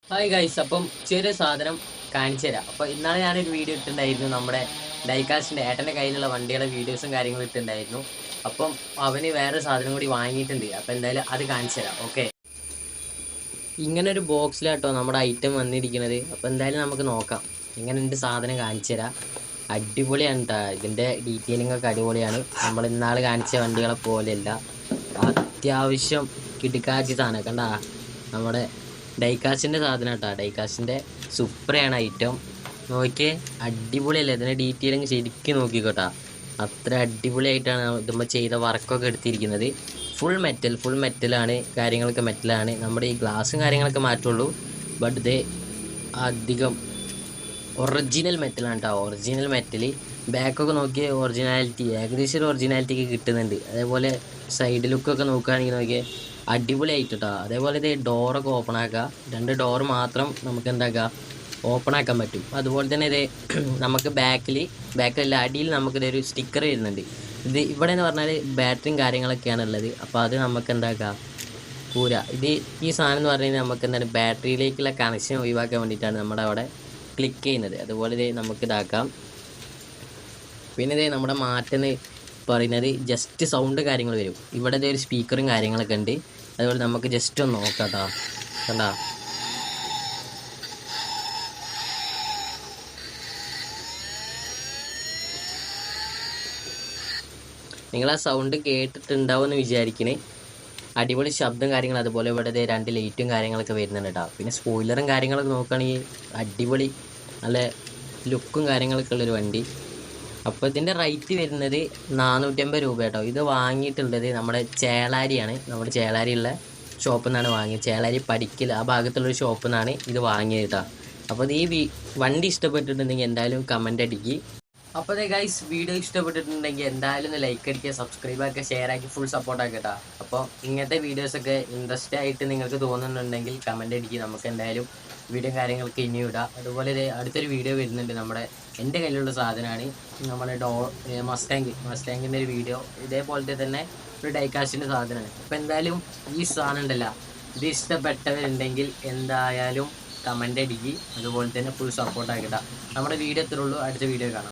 Hi guys, അപ്പം ചെറിയ സാധനം കാണിച്ചു തരാം. അപ്പോൾ ഇന്നാളെ ഞാനൊരു വീഡിയോ ഇട്ടിട്ടുണ്ടായിരുന്നു. നമ്മുടെ ഡൈകാസ്റ്റിൻ്റെ ഏട്ടൻ്റെ കയ്യിലുള്ള വണ്ടിയുടെ വീഡിയോസും കാര്യങ്ങളും ഇട്ടിട്ടുണ്ടായിരുന്നു. അപ്പം അവന് വേറെ സാധനം കൂടി വാങ്ങിയിട്ടുണ്ട്. അപ്പോൾ എന്തായാലും അത് കാണിച്ചു തരാം. ഓക്കെ, ഇങ്ങനെ ഒരു ബോക്സിലാട്ടോ നമ്മുടെ ഐറ്റം വന്നിരിക്കുന്നത്. അപ്പോൾ എന്തായാലും നമുക്ക് നോക്കാം എങ്ങനെയുണ്ട് സാധനം. കാണിച്ചു തരാം. അടിപൊളിയാണ് കേട്ടോ. ഇതിൻ്റെ ഡീറ്റെയിലിംഗ് ഒക്കെ അടിപൊളിയാണ്. നമ്മൾ ഇന്നാൾ കാണിച്ച വണ്ടികളെ പോലെയല്ല, അത്യാവശ്യം കിടുക്കാച്ചി സാധനം കണ്ടാ. നമ്മുടെ ഡൈകാസ്റ്റിൻ്റെ സാധനം കേട്ടോ. ഡൈകാസ്റ്റിൻ്റെ സുപ്രയാണ് ഐറ്റം. നോക്കിയേ, അടിപൊളിയല്ലേ. ഇതിൻ്റെ ഡീറ്റെയിലിങ് ശരിക്കും നോക്കിക്കോട്ടാ. അത്ര അടിപൊളിയായിട്ടാണ് ഇതുമ്പോൾ ചെയ്ത വർക്കൊക്കെ എടുത്തിരിക്കുന്നത്. ഫുൾ മെറ്റലാണ്, കാര്യങ്ങളൊക്കെ മെറ്റലാണ്. നമ്മുടെ ഈ ഗ്ലാസും കാര്യങ്ങളൊക്കെ മാറ്റുള്ളൂ. ബട്ട് ഇത് അധികം ഒറിജിനൽ മെറ്റലാണ് കേട്ടോ. Original metal. ബാക്കൊക്കെ നോക്കിയ ഒറിജിനാലിറ്റി, ഏകദേശം ഒരു ഒറിജിനാലിറ്റിക്ക് കിട്ടുന്നുണ്ട്. അതേപോലെ സൈഡ് ലുക്കൊക്കെ നോക്കുകയാണെങ്കിൽ നോക്കിയാൽ അടിപൊളിയായിട്ട് കേട്ടോ. അതേപോലെ ഇത് ഡോറൊക്കെ ഓപ്പൺ ആക്കുക. 2 ഡോറ് മാത്രം നമുക്ക് എന്താക്കുക, ഓപ്പൺ ആക്കാൻ പറ്റും. അതുപോലെ തന്നെ ഇത് നമുക്ക് ബാക്കിലല്ല, അടിയിൽ നമുക്കിതൊരു സ്റ്റിക്കർ വരുന്നുണ്ട്. ഇത് ഇവിടെ എന്ന് പറഞ്ഞാൽ ബാറ്ററിയും കാര്യങ്ങളൊക്കെയാണ് ഉള്ളത്. അപ്പോൾ അത് നമുക്ക് എന്താക്കാം, ഇത് ഈ സാധനം എന്ന് പറഞ്ഞു കഴിഞ്ഞാൽ നമുക്ക് എന്താണ് ബാറ്ററിയിലേക്കുള്ള കണക്ഷൻ ഒഴിവാക്കാൻ വേണ്ടിയിട്ടാണ് നമ്മുടെ അവിടെ ക്ലിക്ക് ചെയ്യുന്നത്. അതുപോലെ ഇത് നമുക്ക് ഇതാക്കാം. പിന്നെ ഇത് നമ്മുടെ മാറ്റെന്ന് പറയുന്നത് ജസ്റ്റ് സൗണ്ട് കാര്യങ്ങൾ വരും. ഇവിടെ ഇതൊരു സ്പീക്കറും കാര്യങ്ങളൊക്കെ ഉണ്ട്. അതുപോലെ നമുക്ക് ജസ്റ്റ് ഒന്ന് നോക്കാം കേട്ടോ. കണ്ടാ, നിങ്ങൾ ആ സൗണ്ട് കേട്ടിട്ടുണ്ടാവുമെന്ന് വിചാരിക്കണേ. അടിപൊളി ശബ്ദം കാര്യങ്ങൾ. അതുപോലെ ഇവിടെ 2 ലൈറ്റും കാര്യങ്ങളൊക്കെ വരുന്നുണ്ട് കേട്ടോ. പിന്നെ സ്പോയിലറും കാര്യങ്ങളൊക്കെ നോക്കുകയാണെങ്കിൽ അടിപൊളി നല്ല ലുക്കും കാര്യങ്ങളൊക്കെ ഉള്ളൊരു വണ്ടി. അപ്പോൾ ഇതിൻ്റെ റേറ്റ് വരുന്നത് 450 രൂപ കേട്ടോ. ഇത് വാങ്ങിയിട്ടുള്ളത് നമ്മുടെ ചേളാരിയാണ്. നമ്മുടെ ചേളാരിയുള്ള ഷോപ്പിൽ നിന്നാണ് വാങ്ങിയത്. ചേളാരി പഠിക്കൽ ആ ഭാഗത്തുള്ളൊരു ഷോപ്പിൽ നിന്നാണ് ഇത് വാങ്ങിയത് കേട്ടോ. അപ്പോൾ ഈ വണ്ടി ഇഷ്ടപ്പെട്ടിട്ടുണ്ടെങ്കിൽ എന്തായാലും കമൻ്റ് അടിക്കുക. അപ്പോൾ അതെ ഗൈസ്, വീഡിയോ ഇഷ്ടപ്പെട്ടിട്ടുണ്ടെങ്കിൽ എന്തായാലും ഒന്ന് ലൈക്ക് അടിക്കുക, സബ്സ്ക്രൈബ് ആക്കുക, ഷെയർ ആക്കി ഫുൾ സപ്പോർട്ട് ആക്കുക കേട്ടോ. അപ്പോൾ ഇങ്ങനത്തെ വീഡിയോസൊക്കെ ഇൻട്രസ്റ്റ് ആയിട്ട് നിങ്ങൾക്ക് തോന്നുന്നുണ്ടെങ്കിൽ കമൻ്റ് അടിക്കുക. നമുക്ക് എന്തായാലും വീഡിയോ കാര്യങ്ങളൊക്കെ ഇനിയും ഇടാം. അതുപോലെ അടുത്തൊരു വീഡിയോ വരുന്നുണ്ട്. എൻ്റെ കയ്യിലുള്ള സാധനമാണ് നമ്മുടെ മസ്റ്റാങ്കിൻ്റെ ഒരു വീഡിയോ. ഇതേപോലത്തെ തന്നെ ഒരു ഡൈകാസ്റ്റിൻ്റെ സാധനമാണ്. അപ്പോൾ എന്തായാലും ഈ സാധനം ഉണ്ടല്ലോ, ഇത് ഇഷ്ടപ്പെട്ടവരുണ്ടെങ്കിൽ എന്തായാലും കമൻ്റ് അടിക്കുക. അതുപോലെ തന്നെ ഫുൾ സപ്പോർട്ട് ആക്കിട്ടാ. നമ്മുടെ വീഡിയോ എത്രയുള്ളൂ. അടുത്ത വീഡിയോ കാണാം.